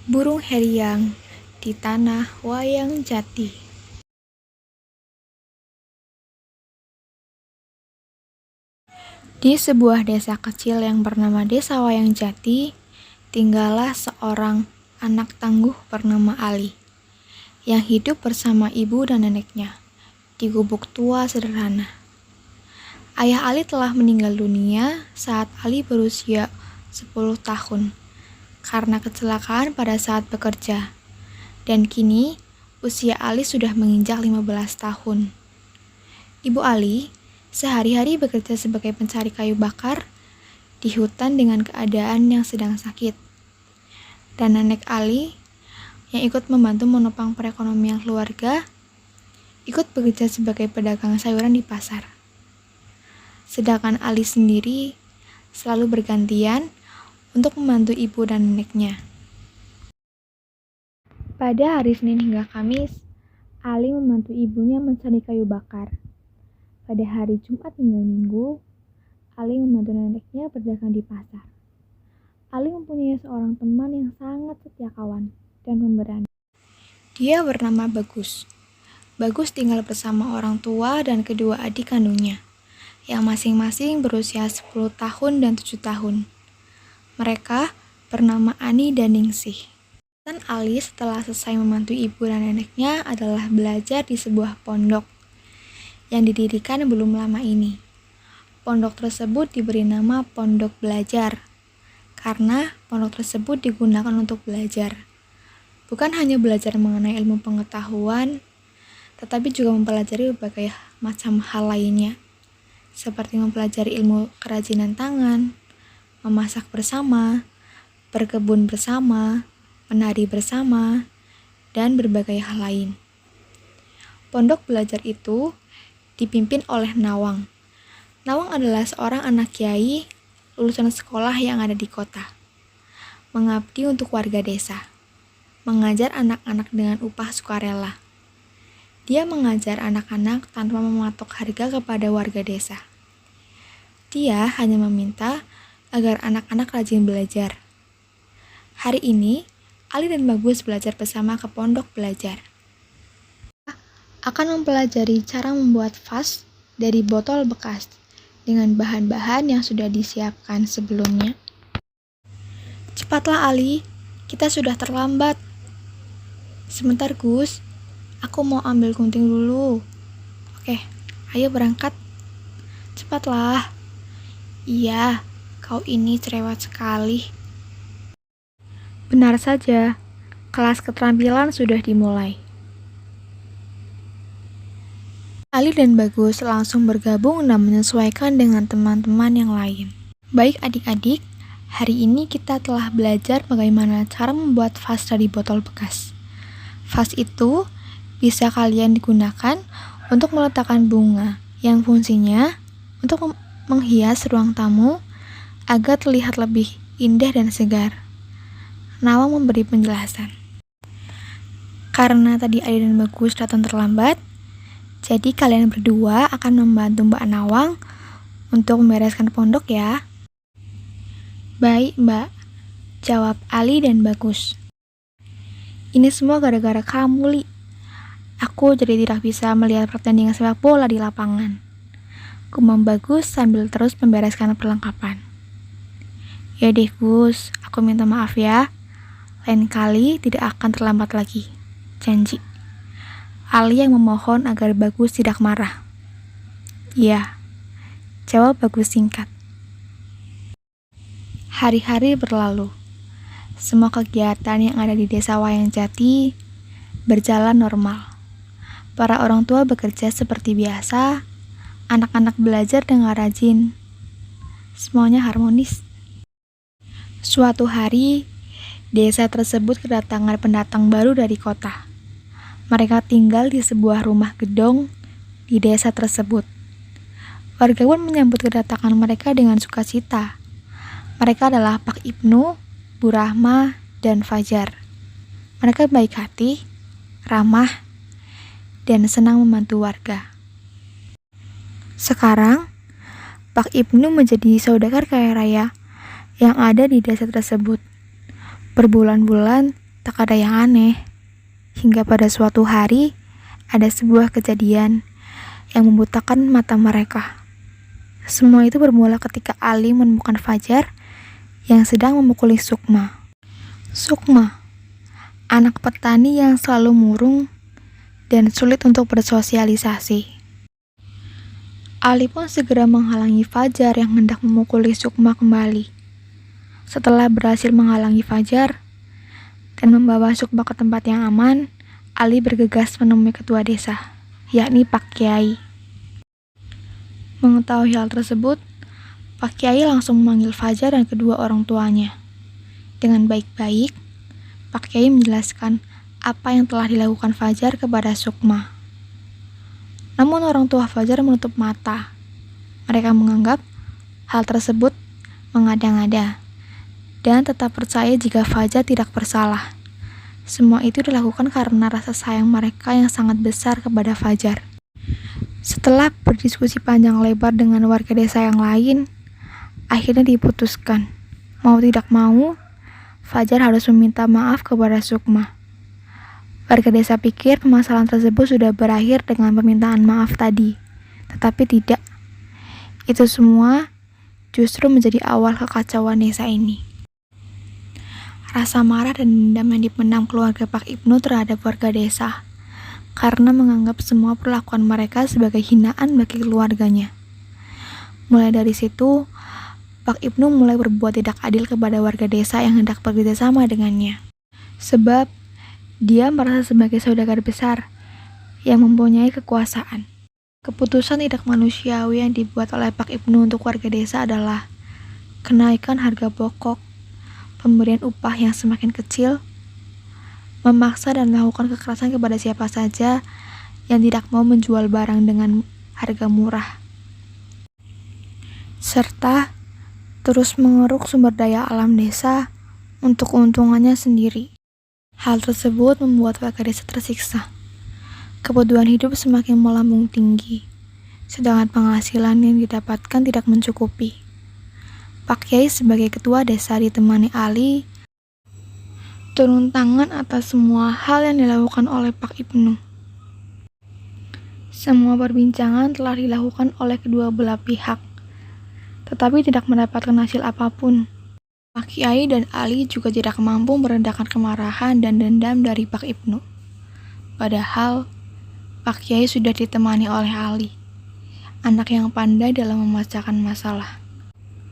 Burung heriang di tanah wayang jati. Di sebuah desa kecil yang bernama Desa Wayang Jati, tinggallah seorang anak tangguh bernama Ali, yang hidup bersama ibu dan neneknya di gubuk tua sederhana. Ayah Ali telah meninggal dunia saat Ali berusia 10 tahun karena kecelakaan pada saat bekerja. Dan kini usia Ali sudah menginjak 15 tahun. Ibu Ali sehari-hari bekerja sebagai pencari kayu bakar di hutan dengan keadaan yang sedang sakit. Dan nenek Ali yang ikut membantu menopang perekonomian keluarga ikut bekerja sebagai pedagang sayuran di pasar. Sedangkan Ali sendiri selalu bergantian untuk membantu ibu dan neneknya. Pada hari Senin hingga Kamis, Ali membantu ibunya mencari kayu bakar. Pada hari Jumat hingga Minggu, Ali membantu neneknya berdagang di pasar. Ali mempunyai seorang teman yang sangat setia kawan dan pemberani. Dia bernama Bagus. Bagus tinggal bersama orang tua dan kedua adik kandungnya, yang masing-masing berusia 10 tahun dan 7 tahun. Mereka bernama Ani dan Ningsih. Dan Ali setelah selesai membantu ibu dan neneknya adalah belajar di sebuah pondok yang didirikan belum lama ini. Pondok tersebut diberi nama Pondok Belajar karena pondok tersebut digunakan untuk belajar. Bukan hanya belajar mengenai ilmu pengetahuan, tetapi juga mempelajari berbagai macam hal lainnya, seperti mempelajari ilmu kerajinan tangan, memasak bersama, berkebun bersama, menari bersama, dan berbagai hal lain. Pondok belajar itu dipimpin oleh Nawang. Nawang adalah seorang anak kiai lulusan sekolah yang ada di kota. Mengabdi untuk warga desa. Mengajar anak-anak dengan upah sukarela. Dia mengajar anak-anak tanpa mematok harga kepada warga desa. Dia hanya meminta agar anak-anak rajin belajar. Hari ini, Ali dan Bagus belajar bersama ke pondok belajar. Akan mempelajari cara membuat vas dari botol bekas dengan bahan-bahan yang sudah disiapkan sebelumnya. Cepatlah Ali, kita sudah terlambat. Sebentar Gus, aku mau ambil gunting dulu. Oke, ayo berangkat. Cepatlah. Iya, kau ini cerewet sekali. Benar saja, kelas keterampilan sudah dimulai. Ali dan Bagus langsung bergabung dan menyesuaikan dengan teman-teman yang lain. Baik adik-adik, hari ini kita telah belajar bagaimana cara membuat vas dari botol bekas. Vas itu bisa kalian digunakan untuk meletakkan bunga yang fungsinya untuk menghias ruang tamu agar terlihat lebih indah dan segar. Nawang memberi penjelasan. Karena tadi Ali dan Bagus datang terlambat, jadi kalian berdua akan membantu Mbak Nawang untuk membereskan pondok ya. Baik Mbak, jawab Ali dan Bagus. Ini semua gara-gara kamu, Li. Aku jadi tidak bisa melihat pertandingan sepak bola di lapangan. Gumam Bagus sambil terus membereskan perlengkapan. Ya deh Gus, aku minta maaf ya. Lain kali tidak akan terlambat lagi. Janji. Ali yang memohon agar Bagus tidak marah. Ya, jawab Bagus singkat. Hari-hari berlalu. Semua kegiatan yang ada di Desa Wayang Jati berjalan normal. Para orang tua bekerja seperti biasa, anak-anak belajar dengan rajin. Semuanya harmonis. Suatu hari, desa tersebut kedatangan pendatang baru dari kota. Mereka tinggal di sebuah rumah gedong di desa tersebut. Warga pun menyambut kedatangan mereka dengan sukacita. Mereka adalah Pak Ibnu, Bu Rahma, dan Fajar. Mereka baik hati, ramah, dan senang membantu warga. Sekarang, Pak Ibnu menjadi saudagar kaya raya yang ada di desa tersebut. Berbulan-bulan, Tak ada yang aneh, hingga pada suatu hari ada sebuah kejadian yang membutakan mata mereka. Semua itu bermula ketika Ali menemukan Fajar yang sedang memukuli Sukma. Sukma, anak petani yang selalu murung dan sulit untuk bersosialisasi. Ali pun segera menghalangi Fajar yang hendak memukuli Sukma kembali. Setelah berhasil menghalangi Fajar dan membawa Sukma ke tempat yang aman, Ali bergegas menemui ketua desa, yakni Pak Kiai. Mengetahui hal tersebut, Pak Kiai langsung memanggil Fajar dan kedua orang tuanya. Dengan baik-baik, Pak Kiai menjelaskan apa yang telah dilakukan Fajar kepada Sukma. Namun orang tua Fajar menutup mata. Mereka menganggap hal tersebut mengada-ngada dan tetap percaya jika Fajar tidak bersalah. Semua itu dilakukan karena rasa sayang mereka yang sangat besar kepada Fajar. Setelah berdiskusi panjang lebar dengan warga desa yang lain, akhirnya diputuskan, mau tidak mau, Fajar harus meminta maaf kepada Sukma. Warga desa pikir permasalahan tersebut sudah berakhir dengan permintaan maaf tadi, tetapi tidak. Itu semua justru menjadi awal kekacauan desa ini. Rasa marah dan dendam yang dipendam keluarga Pak Ibnu terhadap warga desa karena menganggap semua perlakuan mereka sebagai hinaan bagi keluarganya. Mulai dari situ, Pak Ibnu mulai berbuat tidak adil kepada warga desa yang hendak bekerja sama dengannya. Sebab dia merasa sebagai saudagar besar yang mempunyai kekuasaan. Keputusan tidak manusiawi yang dibuat oleh Pak Ibnu untuk warga desa adalah kenaikan harga pokok, pemberian upah yang semakin kecil, memaksa dan melakukan kekerasan kepada siapa saja yang tidak mau menjual barang dengan harga murah, serta terus mengeruk sumber daya alam desa untuk keuntungannya sendiri. Hal tersebut membuat warga desa tersiksa. Kebutuhan hidup semakin melambung tinggi, sedangkan penghasilan yang didapatkan tidak mencukupi. Pak Kiai sebagai ketua desa ditemani Ali turun tangan atas semua hal yang dilakukan oleh Pak Ibnu. Semua perbincangan telah dilakukan oleh kedua belah pihak, tetapi tidak mendapatkan hasil apapun. Pak Kiai dan Ali juga tidak mampu meredakan kemarahan dan dendam dari Pak Ibnu. Padahal Pak Kiai sudah ditemani oleh Ali, anak yang pandai dalam memecahkan masalah.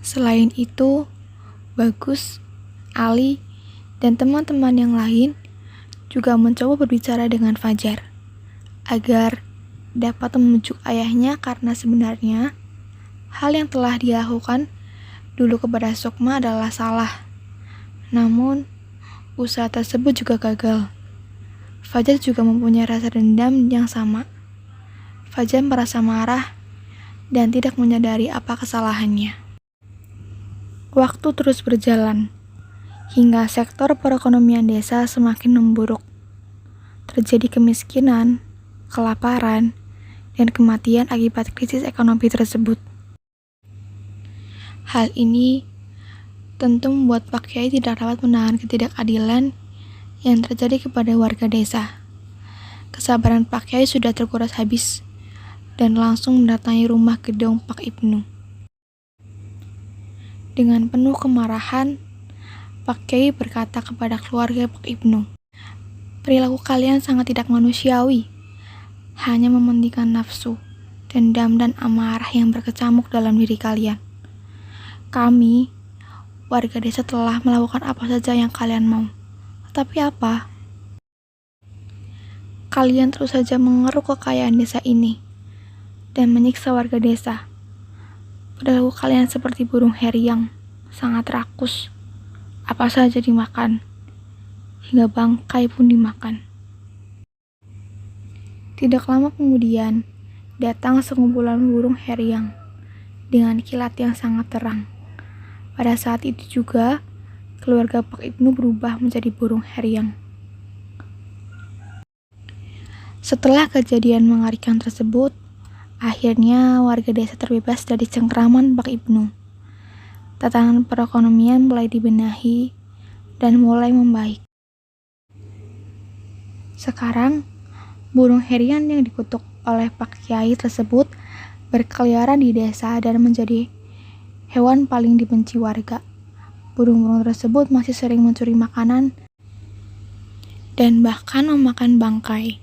Selain itu, Bagus, Ali, dan teman-teman yang lain juga mencoba berbicara dengan Fajar agar dapat membujuk ayahnya karena sebenarnya hal yang telah dia lakukan dulu kepada Sukma adalah salah. Namun, usaha tersebut juga gagal. Fajar juga mempunyai rasa dendam yang sama. Fajar merasa marah dan tidak menyadari apa kesalahannya. Waktu terus berjalan, hingga sektor perekonomian desa semakin memburuk. Terjadi kemiskinan, kelaparan, dan kematian akibat krisis ekonomi tersebut. Hal ini tentu membuat Pak Kiai tidak dapat menahan ketidakadilan yang terjadi kepada warga desa. Kesabaran Pak Kiai sudah terkuras habis dan langsung mendatangi rumah gedung Pak Ibnu. Dengan penuh kemarahan, Pak Kiai berkata kepada keluarga Pak Ibnu, "Perilaku kalian sangat tidak manusiawi, hanya mementingkan nafsu, dendam dan amarah yang berkecamuk dalam diri kalian. Kami, warga desa telah melakukan apa saja yang kalian mau. Tapi apa? Kalian terus saja mengeruk kekayaan desa ini dan menyiksa warga desa. Perilaku kalian seperti burung heriang, sangat rakus. Apa saja dimakan, hingga bangkai pun dimakan." Tidak lama kemudian, datang sekumpulan burung heriang dengan kilat yang sangat terang. Pada saat itu juga, keluarga Pak Ibnu berubah menjadi burung heriang. Setelah kejadian mengerikan tersebut, akhirnya warga desa terbebas dari cengkraman Pak Ibnu. Tatanan perekonomian mulai dibenahi dan mulai membaik. Sekarang, burung herian yang dikutuk oleh Pak Kiai tersebut berkeliaran di desa dan menjadi hewan paling dibenci warga. Burung-burung tersebut masih sering mencuri makanan dan bahkan memakan bangkai.